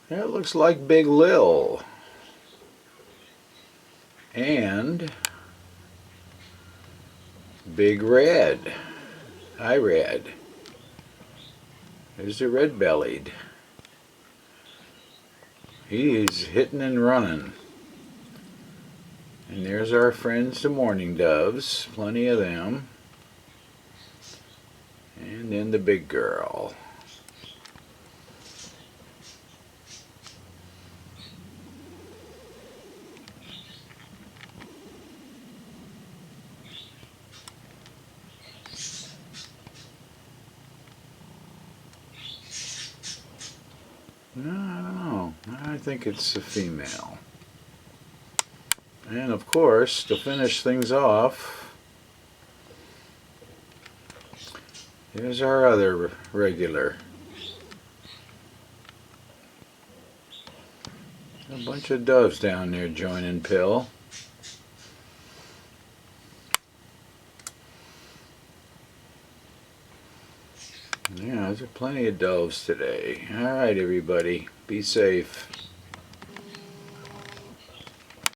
That looks like Big Lil. And Big Red. Hi, Red. There's the red-bellied. He's hitting and running. And there's our friends, the mourning doves. Plenty of them. And then the big girl. No, I don't know. I think it's a female. And of course, to finish things off, here's our other regular. A bunch of doves down there joining Pill. Yeah, there's plenty of doves today. All right, everybody, be safe.